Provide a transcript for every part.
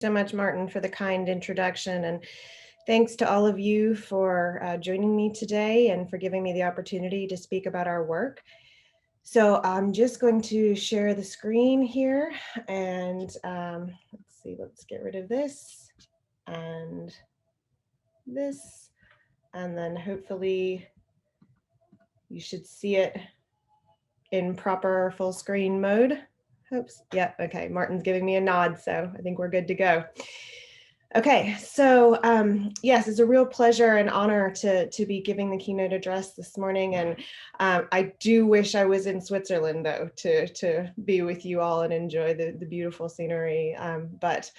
So much, Martin, for the kind introduction. And thanks to all of you for joining me today and for giving me the opportunity to speak about our work. So I'm just going to share the screen here and let's see, let's get rid of this and this, and then hopefully you should see it in proper full screen mode. Oops, yeah, okay, Martin's giving me a nod, so I think we're good to go. Okay, so yes, it's a real pleasure and honor to be giving the keynote address this morning, and I do wish I was in Switzerland though to be with you all and enjoy the beautiful scenery. But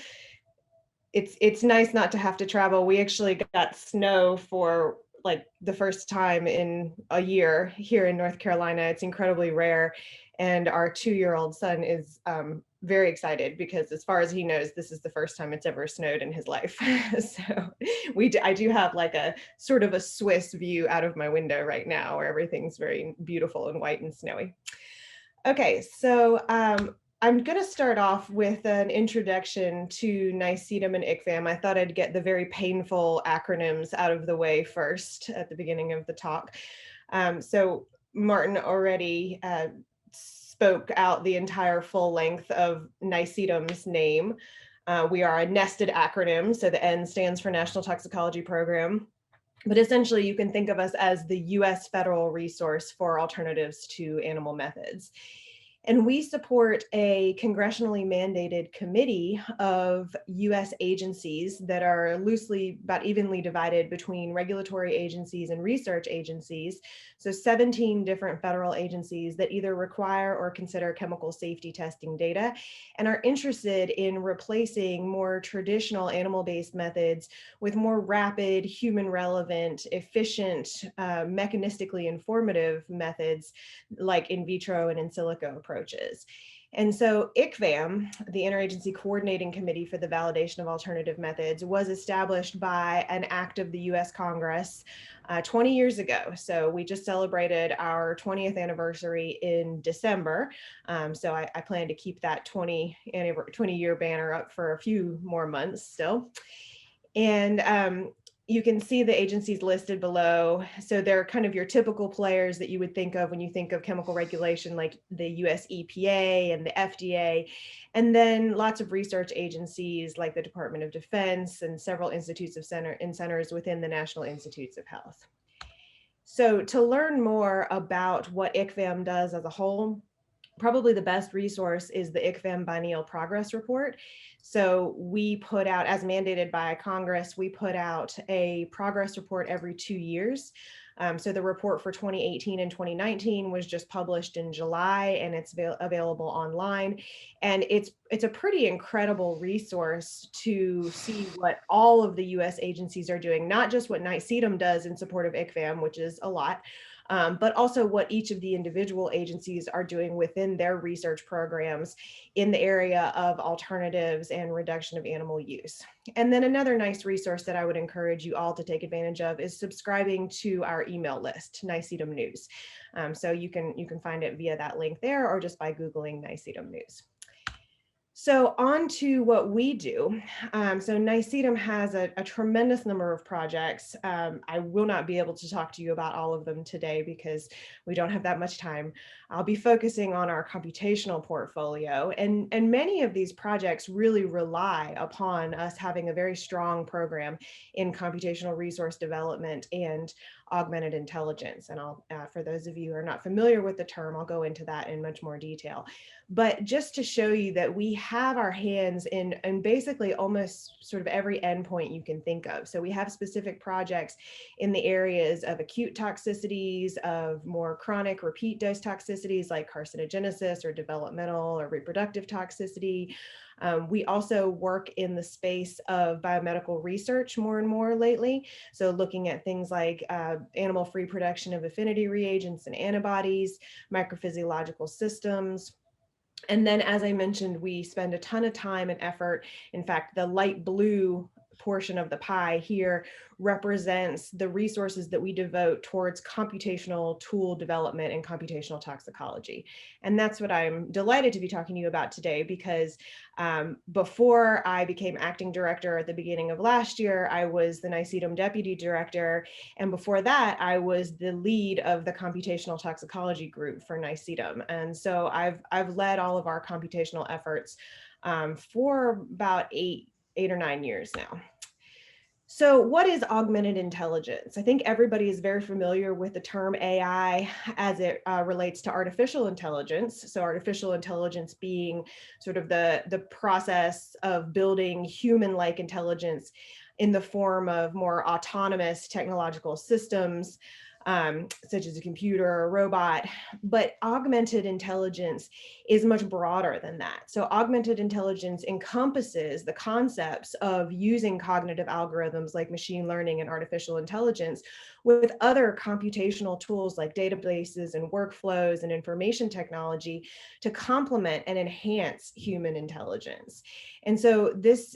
it's nice not to have to travel. We actually got snow for like the first time in a year here in North Carolina. It's incredibly rare, and our 2-year-old son is very excited because, as far as he knows, this is the first time it's ever snowed in his life. So I do have like a sort of a Swiss view out of my window right now, where everything's very beautiful and white and snowy. Okay, so I'm going to start off with an introduction to NICEEM and ICFAM. I thought I'd get the very painful acronyms out of the way first at the beginning of the talk. So Martin already spoke out the entire full length of NICEEM's name. We are a nested acronym, so the N stands for National Toxicology Program. But essentially, you can think of us as the U.S. federal resource for alternatives to animal methods. And we support a congressionally mandated committee of U.S. agencies that are loosely but evenly divided between regulatory agencies and research agencies. So 17 different federal agencies that either require or consider chemical safety testing data and are interested in replacing more traditional animal-based methods with more rapid, human-relevant, efficient, mechanistically informative methods like in vitro and in silico approaches. And so ICFAM, the Interagency Coordinating Committee for the Validation of Alternative Methods, was established by an act of the US Congress 20 years ago. So we just celebrated our 20th anniversary in December. So I plan to keep that 20-year banner up for a few more months still. And you can see the agencies listed below. So they're kind of your typical players that you would think of when you think of chemical regulation, like the US EPA and the FDA, and then lots of research agencies like the Department of Defense and several institutes of centers within the National Institutes of Health. So to learn more about what ICFAM does as a whole, probably the best resource is the ICFAM Biennial Progress Report. So we put out, as mandated by Congress, we put out a progress report every 2 years. So the report for 2018 and 2019 was just published in July, and it's available online. And it's a pretty incredible resource to see what all of the US agencies are doing, not just what NICEEM does in support of ICFAM, which is a lot, but also what each of the individual agencies are doing within their research programs in the area of alternatives and reduction of animal use. And then another nice resource that I would encourage you all to take advantage of is subscribing to our email list, NICEEM News. So you can find it via that link there or just by Googling NICEEM News. So on to what we do. So NICEEM has a tremendous number of projects. I will not be able to talk to you about all of them today because we don't have that much time. I'll be focusing on our computational portfolio, and many of these projects really rely upon us having a very strong program in computational resource development and augmented intelligence. And for those of you who are not familiar with the term, I'll go into that in much more detail. But just to show you that we have our hands in basically almost sort of every endpoint you can think of. So we have specific projects in the areas of acute toxicities, of more chronic repeat dose toxicities like carcinogenesis or developmental or reproductive toxicity. We also work in the space of biomedical research more and more lately. So looking at things like animal-free production of affinity reagents and antibodies, microphysiological systems. And then, as I mentioned, we spend a ton of time and effort. In fact, the light blue portion of the pie here represents the resources that we devote towards computational tool development and computational toxicology. And that's what I'm delighted to be talking to you about today, because before I became acting director at the beginning of last year, I was the NICEEM deputy director. And before that, I was the lead of the computational toxicology group for NICEEM. And so I've led all of our computational efforts for about eight or 9 years now. So what is augmented intelligence? I think everybody is very familiar with the term AI as it relates to artificial intelligence. So artificial intelligence being sort of the process of building human-like intelligence in the form of more autonomous technological systems, such as a computer or a robot. But augmented intelligence is much broader than that. So augmented intelligence encompasses the concepts of using cognitive algorithms like machine learning and artificial intelligence with other computational tools like databases and workflows and information technology to complement and enhance human intelligence. And so this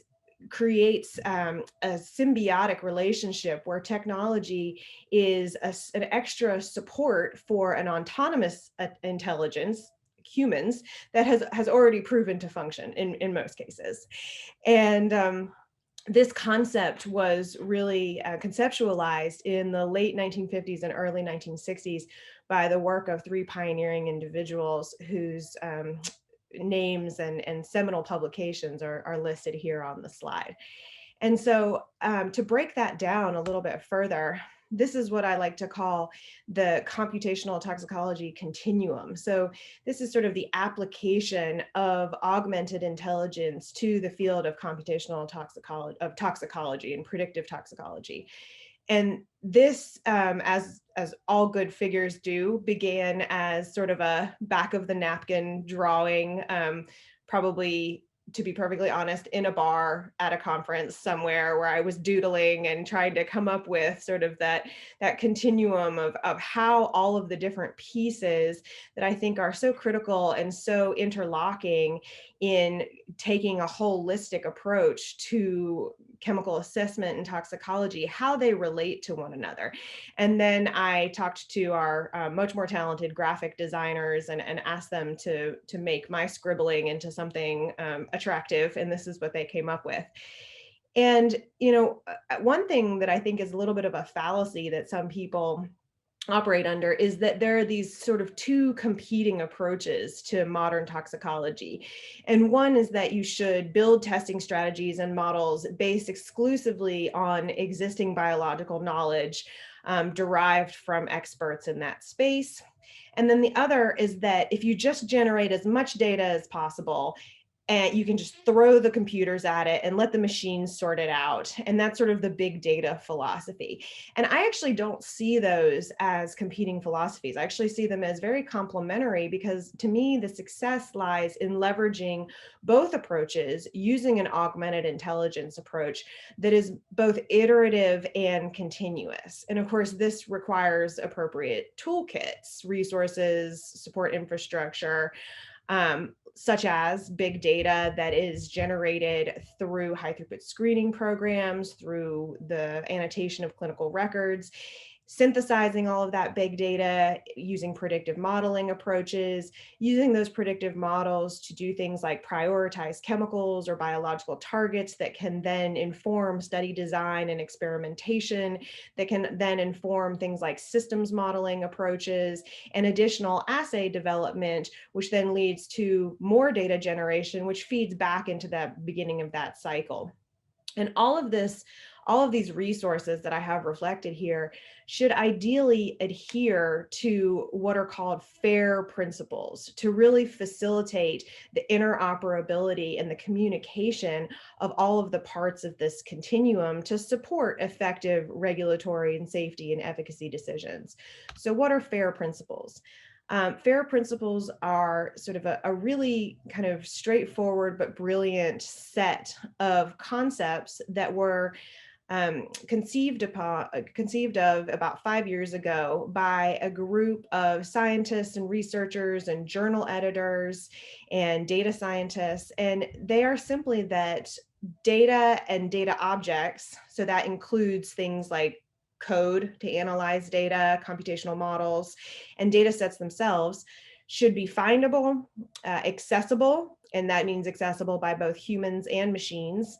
creates a symbiotic relationship where technology is an extra support for an autonomous intelligence, humans, that has already proven to function in most cases. And this concept was really conceptualized in the late 1950s and early 1960s by the work of three pioneering individuals whose names and seminal publications are listed here on the slide. And so to break that down a little bit further, this is what I like to call the computational toxicology continuum. So this is sort of the application of augmented intelligence to the field of computational toxicology and predictive toxicology. And this, as all good figures do, began as sort of a back of the napkin drawing, probably, to be perfectly honest, in a bar at a conference somewhere where I was doodling and trying to come up with sort of that continuum of how all of the different pieces that I think are so critical and so interlocking in taking a holistic approach to chemical assessment and toxicology, how they relate to one another. And then I talked to our much more talented graphic designers and asked them to make my scribbling into something attractive. And this is what they came up with. And, you know, one thing that I think is a little bit of a fallacy that some people operate under is that there are these sort of two competing approaches to modern toxicology. And one is that you should build testing strategies and models based exclusively on existing biological knowledge derived from experts in that space. And then the other is that if you just generate as much data as possible, and you can just throw the computers at it and let the machines sort it out. And that's sort of the big data philosophy. And I actually don't see those as competing philosophies. I actually see them as very complementary, because to me, the success lies in leveraging both approaches using an augmented intelligence approach that is both iterative and continuous. And of course, this requires appropriate toolkits, resources, support infrastructure, such as big data that is generated through high throughput screening programs, through the annotation of clinical records, synthesizing all of that big data using predictive modeling approaches, using those predictive models to do things like prioritize chemicals or biological targets that can then inform study design and experimentation, that can then inform things like systems modeling approaches and additional assay development, which then leads to more data generation, which feeds back into that beginning of that cycle. And all of these resources that I have reflected here should ideally adhere to what are called FAIR principles to really facilitate the interoperability and the communication of all of the parts of this continuum to support effective regulatory and safety and efficacy decisions. So what are FAIR principles? FAIR principles are sort of a really kind of straightforward but brilliant set of concepts that were conceived of about 5 years ago by a group of scientists and researchers and journal editors and data scientists. And they are simply that data and data objects, so that includes things like code to analyze data, computational models, and data sets themselves, should be findable, accessible, and that means accessible by both humans and machines,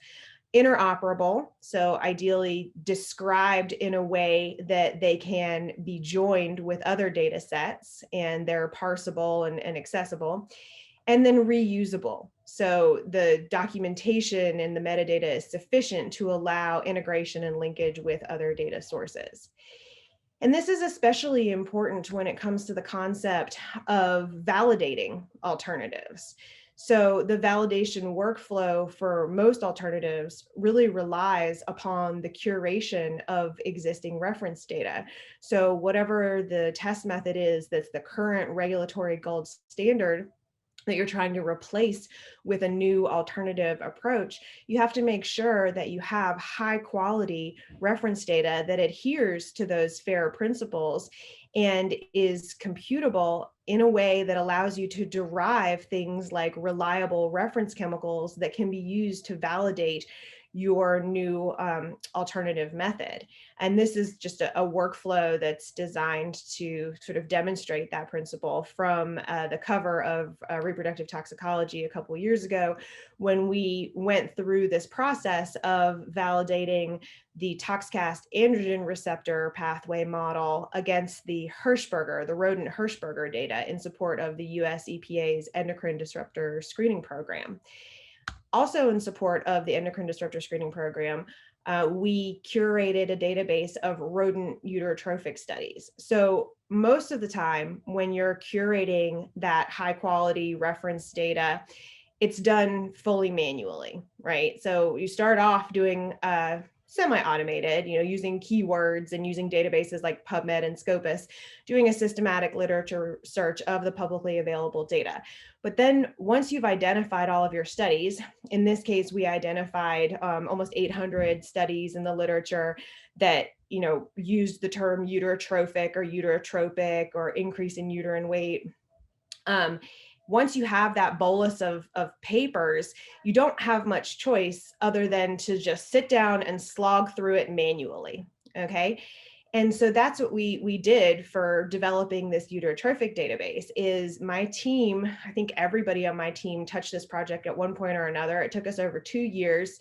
interoperable, so ideally described in a way that they can be joined with other data sets and they're parsable and accessible, and then reusable. So the documentation and the metadata is sufficient to allow integration and linkage with other data sources. And this is especially important when it comes to the concept of validating alternatives. So the validation workflow for most alternatives really relies upon the curation of existing reference data. So whatever the test method is that's the current regulatory gold standard that you're trying to replace with a new alternative approach, you have to make sure that you have high quality reference data that adheres to those FAIR principles and is computable in a way that allows you to derive things like reliable reference chemicals that can be used to validate your new alternative method. And this is just a workflow that's designed to sort of demonstrate that principle from the cover of Reproductive Toxicology a couple of years ago, when we went through this process of validating the ToxCast androgen receptor pathway model against the Hirschberger, the rodent Hirschberger data in support of the US EPA's endocrine disruptor screening program. Also in support of the endocrine disruptor screening program, we curated a database of rodent uterotrophic studies. So most of the time when you're curating that high quality reference data, it's done fully manually, right? So you start off doing semi-automated, using keywords and using databases like PubMed and Scopus, doing a systematic literature search of the publicly available data. But then once you've identified all of your studies, in this case, we identified almost 800 studies in the literature that used the term uterotrophic or uterotropic or increase in uterine weight. Once you have that bolus of papers, you don't have much choice other than to just sit down and slog through it manually, okay? And so that's what we did for developing this uterotrophic database. Is my team, I think everybody on my team touched this project at one point or another. It took us over 2 years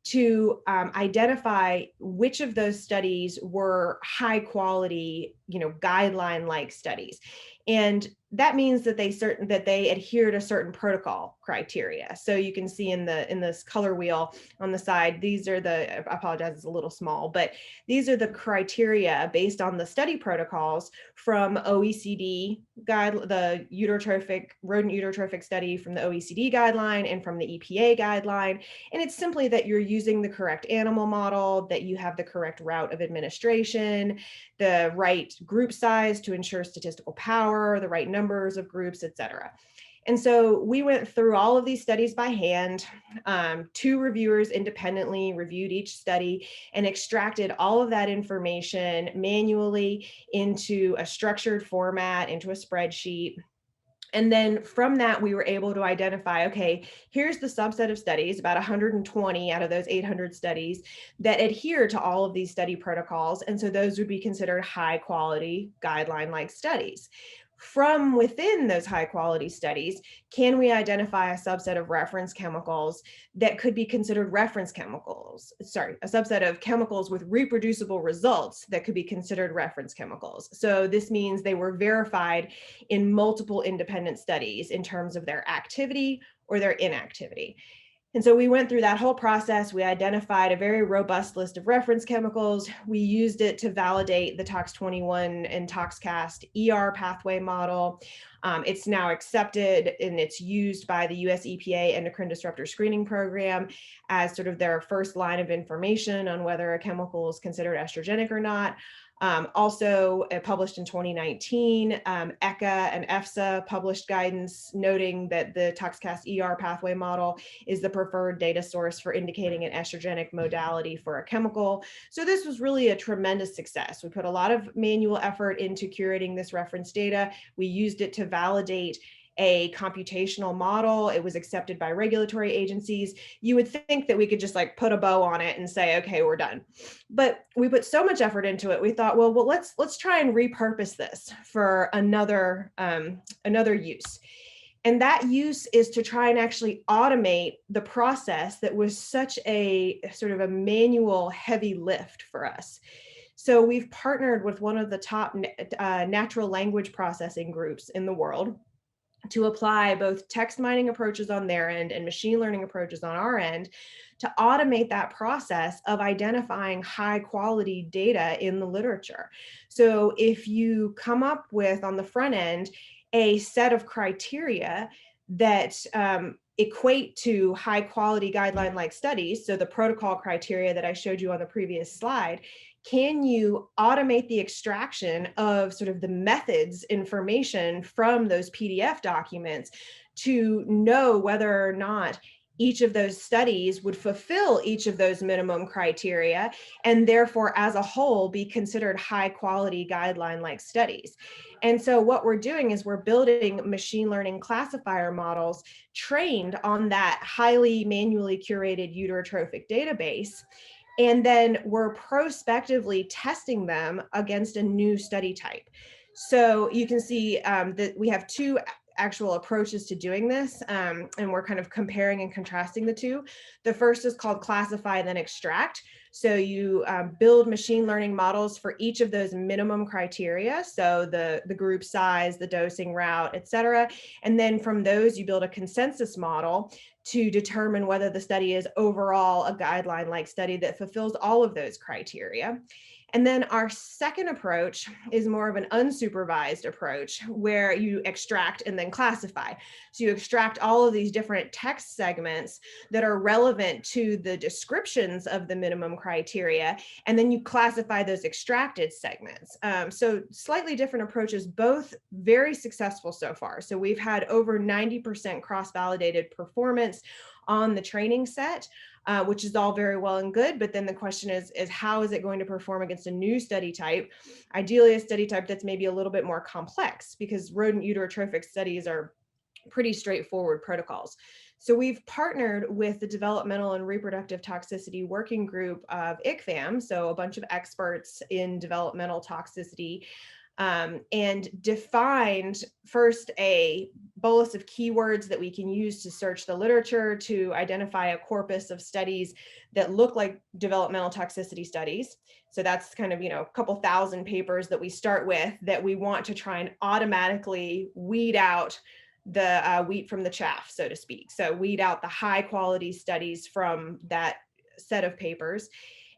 to identify which of those studies were high quality, guideline-like studies. And that means that they adhere to certain protocol criteria. So you can see in this color wheel on the side, these are I apologize, it's a little small, but these are the criteria based on the study protocols from OECD the rodent uterotrophic study from the OECD guideline and from the EPA guideline. And it's simply that you're using the correct animal model, that you have the correct route of administration, the right group size to ensure statistical power, the right numbers of groups, et cetera. And so we went through all of these studies by hand. 2 reviewers independently reviewed each study and extracted all of that information manually into a structured format, into a spreadsheet. And then from that, we were able to identify, okay, here's the subset of studies, about 120 out of those 800 studies that adhere to all of these study protocols. And so those would be considered high quality guideline-like studies. From within those high quality studies, can we identify a subset of reference chemicals that could be considered reference chemicals? Sorry, a subset of chemicals with reproducible results that could be considered reference chemicals. So this means they were verified in multiple independent studies in terms of their activity or their inactivity. And so we went through that whole process. We identified a very robust list of reference chemicals. We used it to validate the TOX21 and ToxCast ER pathway model. It's now accepted and it's used by the US EPA endocrine disruptor screening program as sort of their first line of information on whether a chemical is considered estrogenic or not. Also published in 2019, ECA and EFSA published guidance noting that the ToxCast ER pathway model is the preferred data source for indicating an estrogenic modality for a chemical. So this was really a tremendous success. We put a lot of manual effort into curating this reference data. We used it to validate a computational model. It was accepted by regulatory agencies. You would think that we could just like put a bow on it and say, okay, we're done. But we put so much effort into it. We thought, well, let's try and repurpose this for another use. And that use is to try and actually automate the process that was such a sort of a manual heavy lift for us. So we've partnered with one of the top natural language processing groups in the world to apply both text mining approaches on their end and machine learning approaches on our end to automate that process of identifying high quality data in the literature. So if you come up with on the front end a set of criteria that equate to high quality guideline like studies, so the protocol criteria that I showed you on the previous slide, can you automate the extraction of sort of the methods information from those PDF documents to know whether or not each of those studies would fulfill each of those minimum criteria and therefore as a whole be considered high quality guideline like studies. And so what we're doing is we're building machine learning classifier models trained on that highly manually curated uterotrophic database. And then we're prospectively testing them against a new study type. So you can see that we have two actual approaches to doing this, and we're kind of comparing and contrasting the two. The first is called classify, then extract. So you build machine learning models for each of those minimum criteria. So the group size, the dosing route, et cetera. And then from those, you build a consensus model to determine whether the study is overall a guideline-like study that fulfills all of those criteria. And then our second approach is more of an unsupervised approach where you extract and then classify. So you extract all of these different text segments that are relevant to the descriptions of the minimum criteria, and then you classify those extracted segments. So slightly different approaches, both very successful so far. So we've had over 90% cross-validated performance on the training set. Which is all very well and good, but then the question is how is it going to perform against a new study type? Ideally, a study type that's maybe a little bit more complex, because rodent uterotrophic studies are pretty straightforward protocols. So we've partnered with the Developmental and Reproductive Toxicity Working Group of ICFAM, so a bunch of experts in developmental toxicity, and defined first a bolus of keywords that we can use to search the literature to identify a corpus of studies that look like developmental toxicity studies. So that's kind of, a couple thousand papers that we start with that we want to try and automatically weed out the wheat from the chaff, so to speak. So weed out the high quality studies from that set of papers.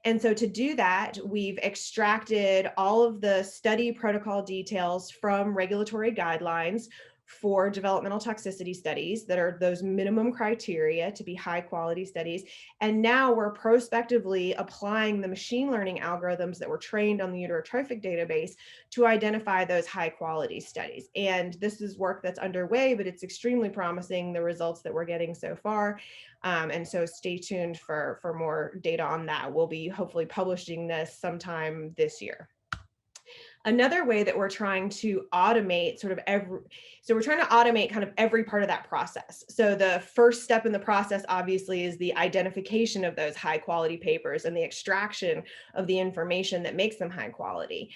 And so to do that, we've extracted all of the study protocol details from regulatory guidelines for developmental toxicity studies that are those minimum criteria to be high quality studies. And now we're prospectively applying the machine learning algorithms that were trained on the uterotrophic database to identify those high quality studies. And this is work that's underway, but it's extremely promising, the results that we're getting so far. And so stay tuned for more data on that. We'll be hopefully publishing this sometime this year. Another way that we're trying to automate we're trying to automate kind of every part of that process. So the first step in the process, obviously, is the identification of those high quality papers and the extraction of the information that makes them high quality.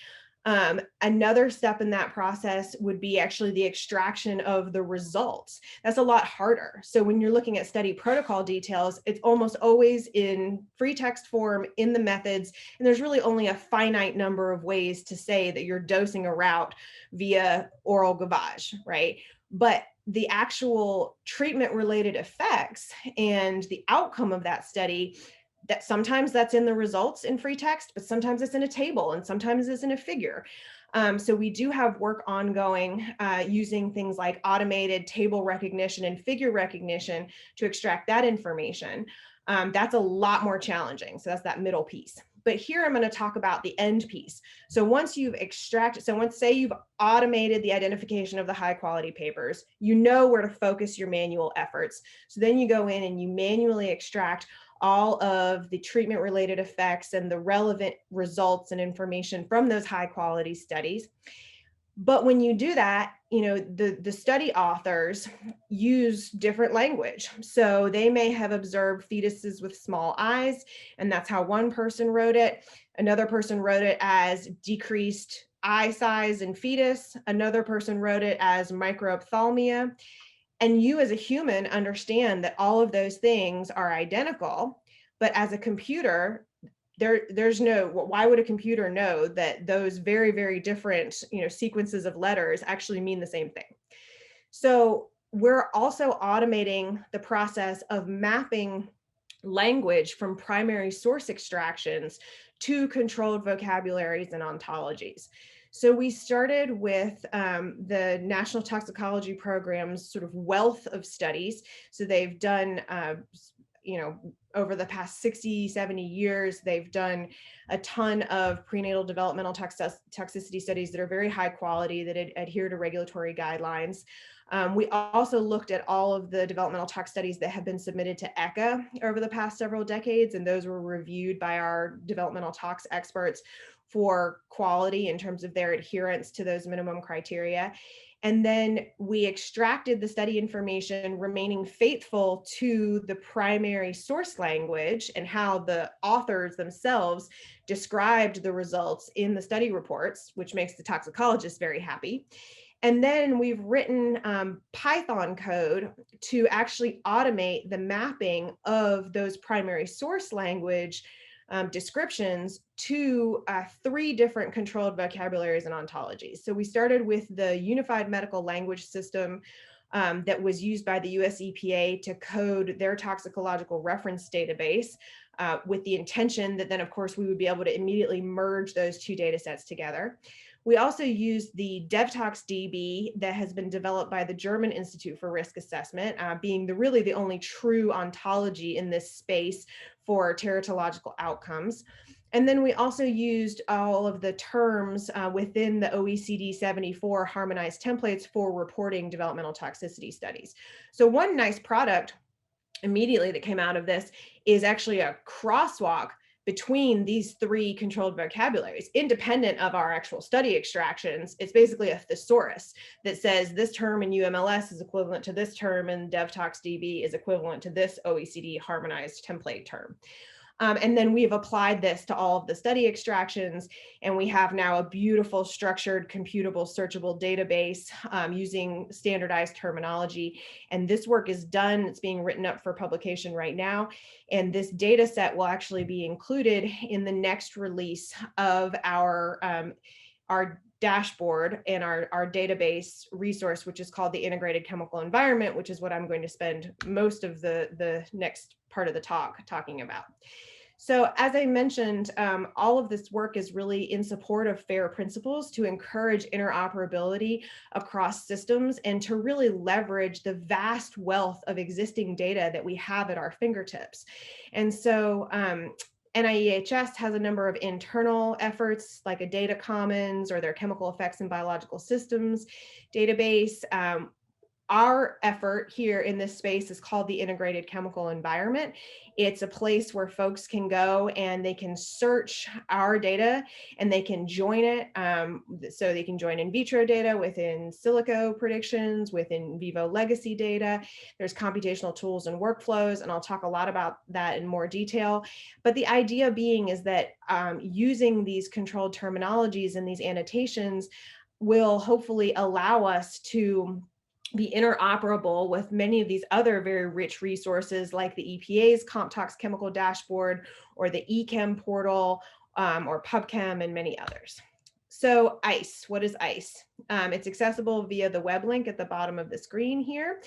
Another step in that process would be actually the extraction of the results. That's a lot harder. So when you're looking at study protocol details, it's almost always in free text form in the methods, and there's really only a finite number of ways to say that you're dosing a route via oral gavage, right? But the actual treatment related effects and the outcome of that study, that sometimes that's in the results in free text, but sometimes it's in a table and sometimes it's in a figure. So we do have work ongoing using things like automated table recognition and figure recognition to extract that information. That's a lot more challenging. So that's that middle piece. But here I'm going to talk about the end piece. So once you've extracted, say you've automated the identification of the high quality papers, you know where to focus your manual efforts. So then you go in and you manually extract all of the treatment related effects and the relevant results and information from those high quality studies. But when you do that, the study authors use different language. So they may have observed fetuses with small eyes, and that's how one person wrote it. Another person wrote it as decreased eye size in fetus. Another person wrote it as microphthalmia. And you as a human understand that all of those things are identical, but as a computer, there's no, why would a computer know that those very, very different, sequences of letters actually mean the same thing? So we're also automating the process of mapping language from primary source extractions to controlled vocabularies and ontologies. So we started with the National Toxicology Program's sort of wealth of studies. So they've done, over the past 60, 70 years, they've done a ton of prenatal developmental toxicity studies that are very high quality, that adhere to regulatory guidelines. We also looked at all of the developmental tox studies that have been submitted to ECHA over the past several decades, and those were reviewed by our developmental tox experts for quality in terms of their adherence to those minimum criteria. And then we extracted the study information, remaining faithful to the primary source language and how the authors themselves described the results in the study reports, which makes the toxicologist very happy. And then we've written Python code to actually automate the mapping of those primary source language descriptions to 3 different controlled vocabularies and ontologies. So we started with the Unified Medical Language System that was used by the US EPA to code their toxicological reference database with the intention that then, of course, we would be able to immediately merge those 2 data sets together. We also used the DevToxDB that has been developed by the German Institute for Risk Assessment, being really the only true ontology in this space for teratological outcomes. And then we also used all of the terms within the OECD 74 harmonized templates for reporting developmental toxicity studies. So one nice product immediately that came out of this is actually a crosswalk between these 3 controlled vocabularies, independent of our actual study extractions. It's basically a thesaurus that says this term in UMLS is equivalent to this term, and DevToxDB is equivalent to this OECD harmonized template term. And then we've applied this to all of the study extractions, and we have now a beautiful, structured, computable, searchable database using standardized terminology. And this work is done. It's being written up for publication right now. And this data set will actually be included in the next release of our dashboard and our database resource, which is called the Integrated Chemical Environment, which is what I'm going to spend most of the next part of the talk talking about. So as I mentioned, all of this work is really in support of FAIR principles to encourage interoperability across systems and to really leverage the vast wealth of existing data that we have at our fingertips. And so NIEHS has a number of internal efforts like a data commons or their chemical effects in biological systems database. Our effort here in this space is called the Integrated Chemical Environment. It's a place where folks can go and they can search our data and they can join it. So they can join in vitro data with in silico predictions, with in vivo legacy data. There's computational tools and workflows, and I'll talk a lot about that in more detail. But the idea being is that using these controlled terminologies and these annotations will hopefully allow us to be interoperable with many of these other very rich resources like the EPA's CompTox Chemical Dashboard or the eChem portal or PubChem and many others. So ICE, what is ICE? It's accessible via the web link at the bottom of the screen here.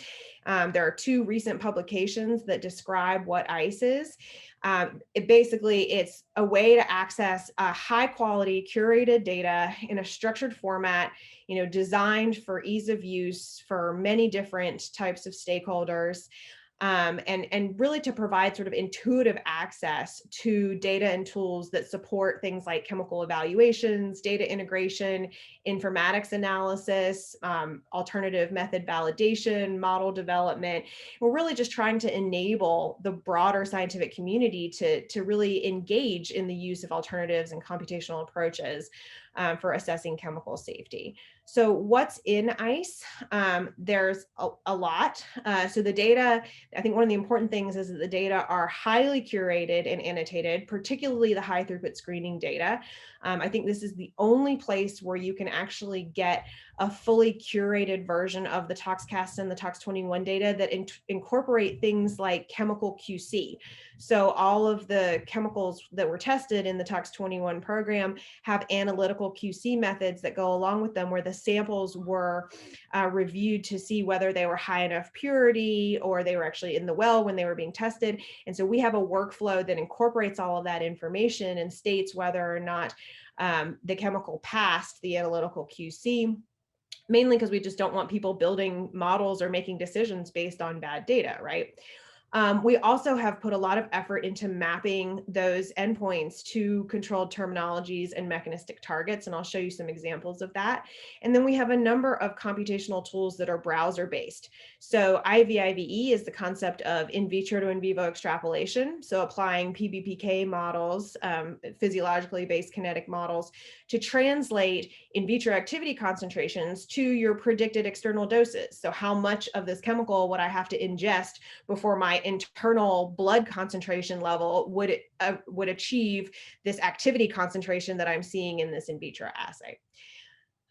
There are 2 recent publications that describe what ICE is. It's a way to access high quality curated data in a structured format, designed for ease of use for many different types of stakeholders. And really to provide sort of intuitive access to data and tools that support things like chemical evaluations, data integration, informatics analysis, alternative method validation, model development. We're really just trying to enable the broader scientific community to really engage in the use of alternatives and computational approaches for assessing chemical safety. So what's in ICE? There's a lot. So the data, I think one of the important things is that the data are highly curated and annotated, particularly the high throughput screening data. I think this is the only place where you can actually get a fully curated version of the ToxCast and the Tox21 data that incorporate things like chemical QC. So all of the chemicals that were tested in the Tox21 program have analytical QC methods that go along with them, where the samples were reviewed to see whether they were high enough purity or they were actually in the well when they were being tested. And so we have a workflow that incorporates all of that information and states whether or not the chemical passed the analytical QC, mainly because we just don't want people building models or making decisions based on bad data, right? We also have put a lot of effort into mapping those endpoints to controlled terminologies and mechanistic targets, and I'll show you some examples of that. And then we have a number of computational tools that are browser-based. So IVIVE is the concept of in vitro to in vivo extrapolation, so applying PBPK models, physiologically based kinetic models, to translate in vitro activity concentrations to your predicted external doses. So how much of this chemical would I have to ingest before my internal blood concentration level would achieve this activity concentration that I'm seeing in this in vitro assay.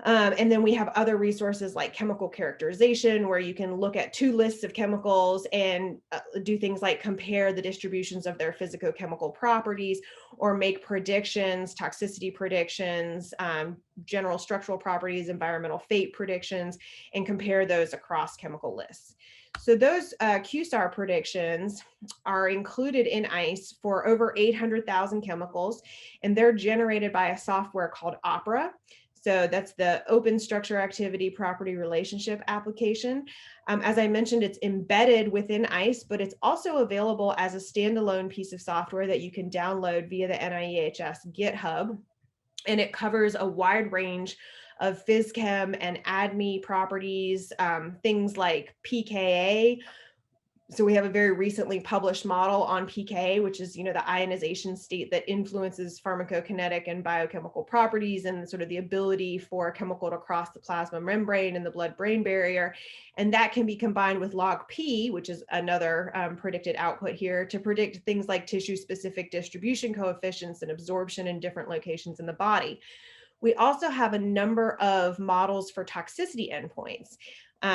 And then we have other resources like chemical characterization, where you can look at two lists of chemicals and do things like compare the distributions of their physicochemical properties, or make predictions, toxicity predictions, general structural properties, environmental fate predictions, and compare those across chemical lists. So those QSAR predictions are included in ICE for over 800,000 chemicals, and they're generated by a software called OPERA. So that's the Open Structure Activity Property Relationship application. As I mentioned, it's embedded within ICE, but it's also available as a standalone piece of software that you can download via the NIEHS GitHub. And it covers a wide range of PhysChem and ADME properties, things like pKa. So we have a very recently published model on pK, which is, the ionization state that influences pharmacokinetic and biochemical properties, and sort of the ability for a chemical to cross the plasma membrane and the blood-brain barrier. And that can be combined with log P, which is another predicted output here, to predict things like tissue-specific distribution coefficients and absorption in different locations in the body. We also have a number of models for toxicity endpoints.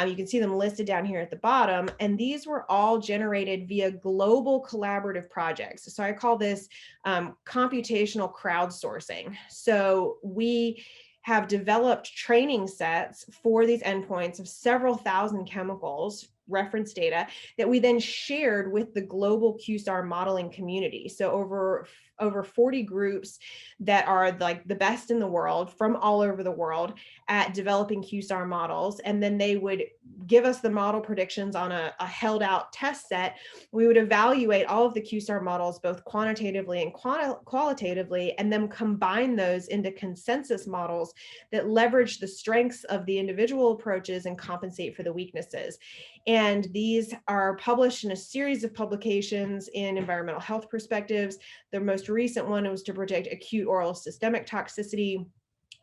You can see them listed down here at the bottom, and these were all generated via global collaborative projects. So I call this computational crowdsourcing. So we have developed training sets for these endpoints of several thousand chemicals, reference data, that we then shared with the global QSAR modeling community. So over 40 groups that are like the best in the world from all over the world at developing QSAR models. And then they would give us the model predictions on a held out test set. We would evaluate all of the QSAR models, both quantitatively and qualitatively, and then combine those into consensus models that leverage the strengths of the individual approaches and compensate for the weaknesses. And these are published in a series of publications in Environmental Health Perspectives. The most recent one was to predict acute oral systemic toxicity.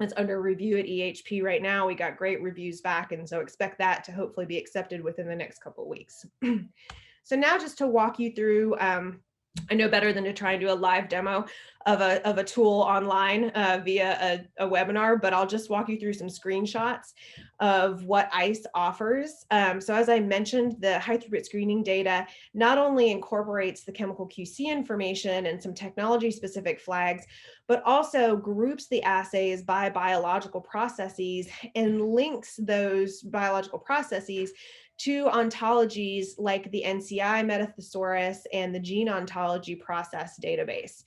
It's under review at EHP right now. We got great reviews back, and so expect that to hopefully be accepted within the next couple of weeks. So now just to walk you through, I know better than to try and do a live demo of a tool online via a webinar, but I'll just walk you through some screenshots of what ICE offers. So as I mentioned, the high throughput screening data not only incorporates the chemical QC information and some technology specific flags, but also groups the assays by biological processes and links those biological processes to ontologies like the NCI Metathesaurus and the Gene Ontology Process database.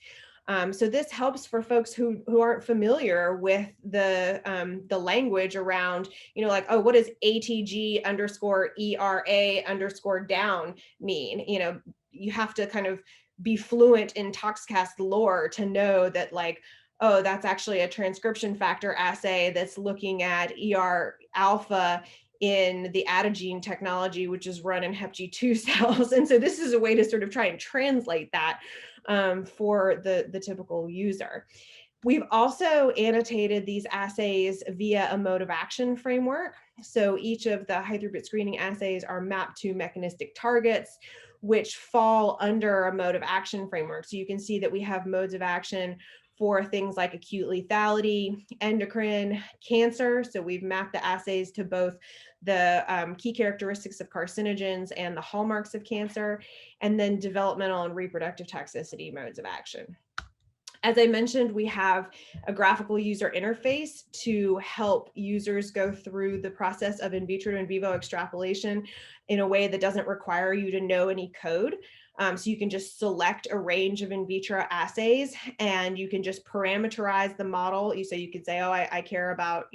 So this helps for folks who aren't familiar with the language around, like, oh, what does ATG _ ERA _ down mean? You have to kind of be fluent in ToxCast lore to know that, like, oh, that's actually a transcription factor assay that's looking at ER alpha in the adagene technology, which is run in HepG2 cells. And so this is a way to sort of try and translate that for the typical user. We've also annotated these assays via a mode of action framework. So each of the high throughput screening assays are mapped to mechanistic targets, which fall under a mode of action framework. So you can see that we have modes of action for things like acute lethality, endocrine, cancer. So we've mapped the assays to both the key characteristics of carcinogens and the hallmarks of cancer, and then developmental and reproductive toxicity modes of action. As I mentioned, we have a graphical user interface to help users go through the process of in vitro to in vivo extrapolation in a way that doesn't require you to know any code. So you can just select a range of in vitro assays and you can just parameterize the model. So you could say, oh, I care about,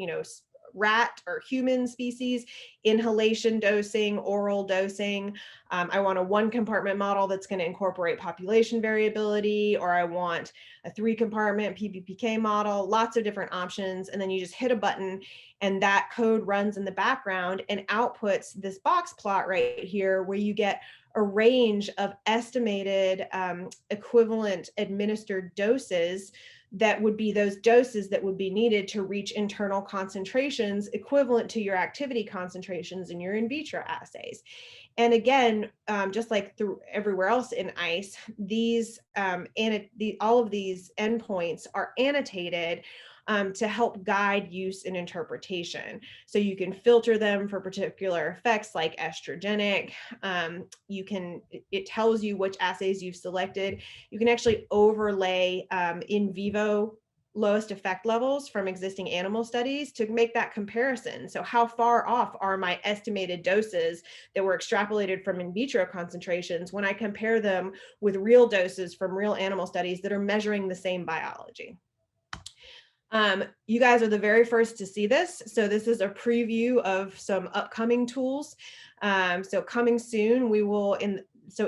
rat or human species, inhalation dosing, oral dosing. I want a 1-compartment model that's going to incorporate population variability, or I want a 3-compartment PBPK model, lots of different options. And then you just hit a button and that code runs in the background and outputs this box plot right here where you get a range of estimated equivalent administered doses that would be those doses that would be needed to reach internal concentrations equivalent to your activity concentrations in your in vitro assays. And again, just like through everywhere else in ICE, all of these endpoints are annotated to help guide use and interpretation. So you can filter them for particular effects like estrogenic. It tells you which assays you've selected. You can actually overlay in vivo lowest effect levels from existing animal studies to make that comparison. So how far off are my estimated doses that were extrapolated from in vitro concentrations when I compare them with real doses from real animal studies that are measuring the same biology? You guys are the very first to see this. So this is a preview of some upcoming tools. So coming soon,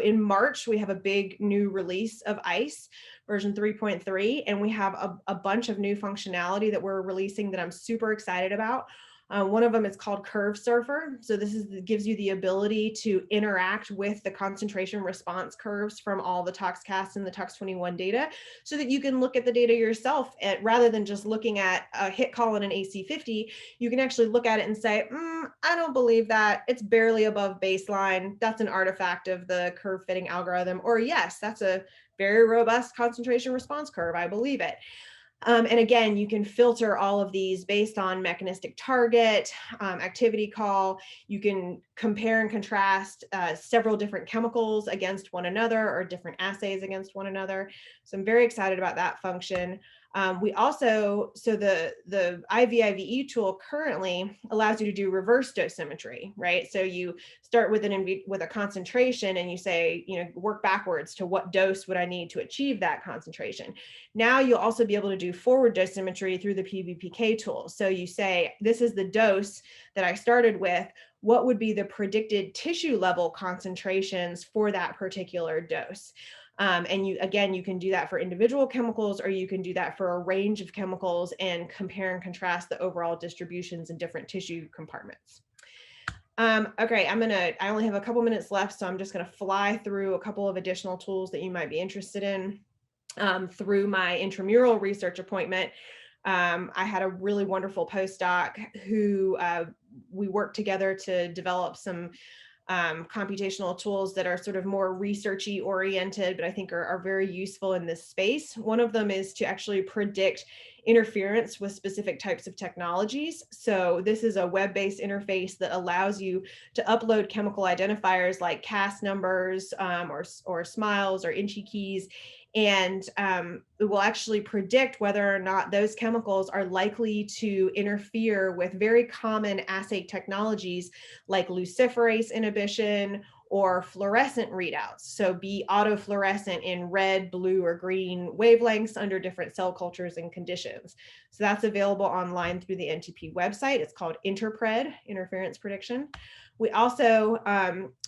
in March, we have a big new release of ICE version 3.3, and we have a bunch of new functionality that we're releasing that I'm super excited about. One of them is called Curve Surfer. So this gives you the ability to interact with the concentration response curves from all the ToxCast and the Tox21 data so that you can look at the data yourself rather than just looking at a hit call and an AC50. You can actually look at it and say, I don't believe that. It's barely above baseline. That's an artifact of the curve fitting algorithm. Or yes, that's a very robust concentration response curve. I believe it. And again, you can filter all of these based on mechanistic target, activity call. You can compare and contrast several different chemicals against one another or different assays against one another. So I'm very excited about that function. We also, so the IVIVE tool currently allows you to do reverse dosimetry, right? So you start with a concentration and you say, work backwards to what dose would I need to achieve that concentration. Now you'll also be able to do forward dosimetry through the PBPK tool. So you say, this is the dose that I started with. What would be the predicted tissue level concentrations for that particular dose? And you can do that for individual chemicals, or you can do that for a range of chemicals and compare and contrast the overall distributions in different tissue compartments. Okay, I only have a couple minutes left, so I'm just gonna fly through a couple of additional tools that you might be interested in. Through my intramural research appointment, I had a really wonderful postdoc who we worked together to develop some computational tools that are sort of more researchy oriented, but I think are very useful in this space. One of them is to actually predict interference with specific types of technologies. So this is a web-based interface that allows you to upload chemical identifiers like CAS numbers or SMILES or INCHI keys, and it will actually predict whether or not those chemicals are likely to interfere with very common assay technologies like luciferase inhibition or fluorescent readouts. So be autofluorescent in red, blue, or green wavelengths under different cell cultures and conditions. So that's available online through the NTP website. It's called Interpred, Interference Prediction. We also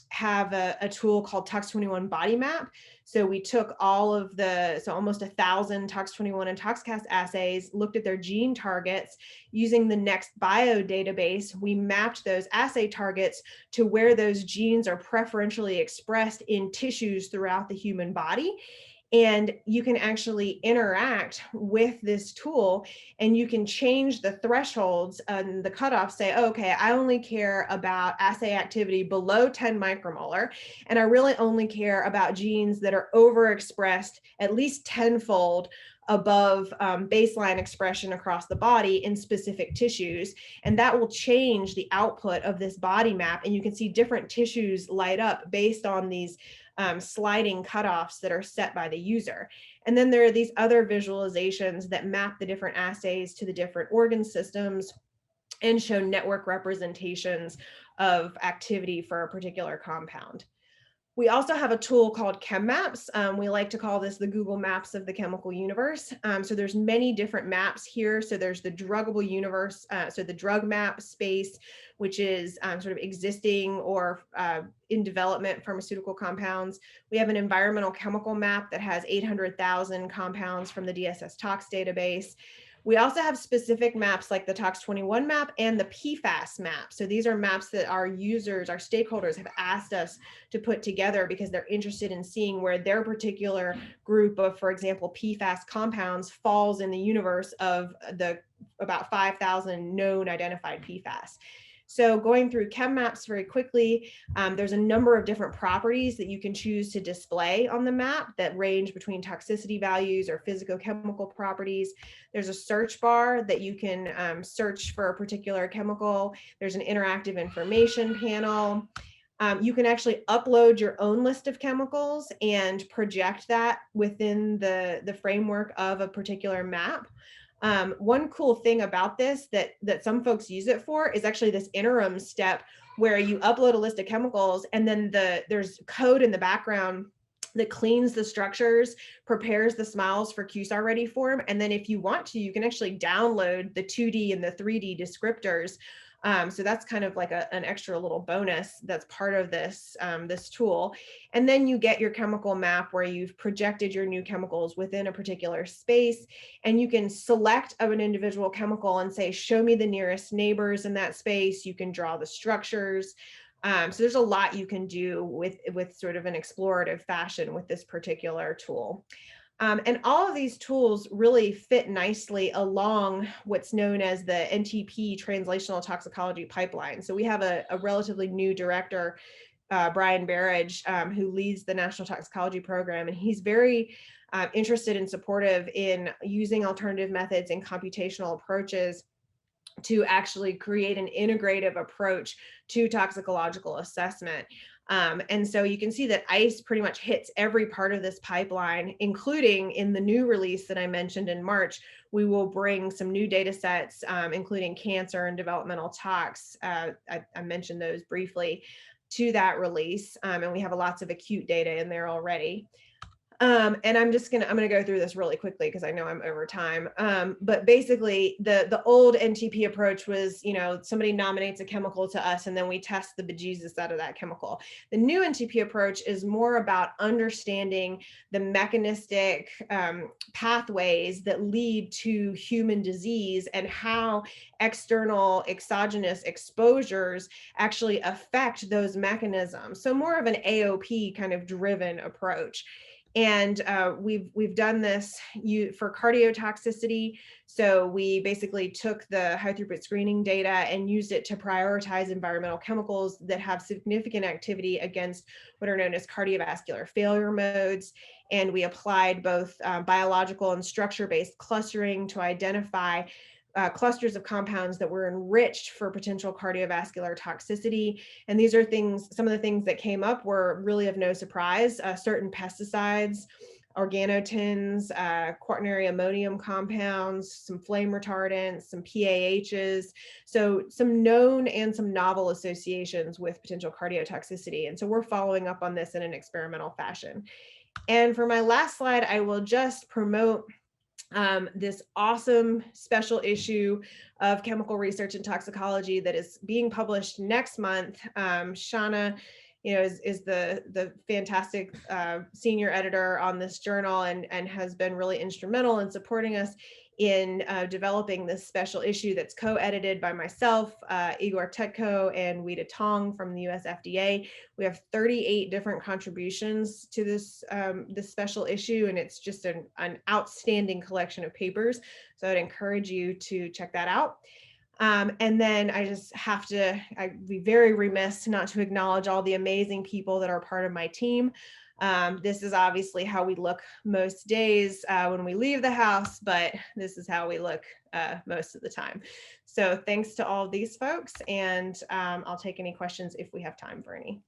have a tool called Tox21 Body Map. So we took almost 1,000 Tox21 and ToxCast assays, looked at their gene targets using the NextBio database. We mapped those assay targets to where those genes are preferentially expressed in tissues throughout the human body. And you can actually interact with this tool, and you can change the thresholds and the cutoffs. Say, oh, okay, I only care about assay activity below 10 micromolar, and I really only care about genes that are overexpressed at least tenfold above baseline expression across the body in specific tissues. And that will change the output of this body map. And you can see different tissues light up based on these sliding cutoffs that are set by the user. And then there are these other visualizations that map the different assays to the different organ systems and show network representations of activity for a particular compound. We also have a tool called Chem Maps. We like to call this the Google Maps of the chemical universe. So there's many different maps here. So there's the druggable universe, so the drug map space, which is sort of existing or in development pharmaceutical compounds. We have an environmental chemical map that has 800,000 compounds from the DSS Tox database. We also have specific maps like the Tox21 map and the PFAS map. So these are maps that our users, our stakeholders have asked us to put together because they're interested in seeing where their particular group of, for example, PFAS compounds falls in the universe of the about 5,000 known identified PFAS. So going through Chem Maps very quickly, there's a number of different properties that you can choose to display on the map that range between toxicity values or physicochemical properties. There's a search bar that you can search for a particular chemical. There's an interactive information panel. You can actually upload your own list of chemicals and project that within the framework of a particular map. One cool thing about this that some folks use it for is actually this interim step where you upload a list of chemicals and then there's code in the background that cleans the structures, prepares the smiles for QSAR ready form. And then if you want to, you can actually download the 2D and the 3D descriptors. So that's kind of like an extra little bonus that's part of this, this tool. And then you get your chemical map where you've projected your new chemicals within a particular space, and you can select an individual chemical and say, show me the nearest neighbors in that space. You can draw the structures. So there's a lot you can do with sort of an explorative fashion with this particular tool. And all of these tools really fit nicely along what's known as the NTP translational toxicology pipeline. So we have a relatively new director, Brian Barrage, who leads the National Toxicology Program, and he's very interested and supportive in using alternative methods and computational approaches to actually create an integrative approach to toxicological assessment. And so you can see that ICE pretty much hits every part of this pipeline, including in the new release that I mentioned in March. We will bring some new data sets, including cancer and developmental tox. I mentioned those briefly to that release. And we have lots of acute data in there already. And I'm gonna go through this really quickly because I know I'm over time. But basically the old NTP approach was, somebody nominates a chemical to us and then we test the bejesus out of that chemical. The new NTP approach is more about understanding the mechanistic pathways that lead to human disease and how external exogenous exposures actually affect those mechanisms. So more of an AOP kind of driven approach. And we've done this for cardiotoxicity. So we basically took the high throughput screening data and used it to prioritize environmental chemicals that have significant activity against what are known as cardiovascular failure modes. And we applied both biological and structure-based clustering to identify clusters of compounds that were enriched for potential cardiovascular toxicity. And these are some of the things that came up were really of no surprise. Certain pesticides, organotins, quaternary ammonium compounds, some flame retardants, some PAHs. So some known and some novel associations with potential cardiotoxicity. And so we're following up on this in an experimental fashion. And for my last slide, I will just promote this awesome special issue of Chemical Research and Toxicology that is being published next month. Shauna, is the fantastic senior editor on this journal and has been really instrumental in supporting us in developing this special issue that's co-edited by myself, Igor Tetko, and Wita Tong from the US FDA. We have 38 different contributions to this, this special issue, and it's just an outstanding collection of papers. So I'd encourage you to check that out. And then I just have to, I'd be very remiss not to acknowledge all the amazing people that are part of my team. This is obviously how we look most days when we leave the house, but this is how we look most of the time. So thanks to all of these folks, and I'll take any questions if we have time for any.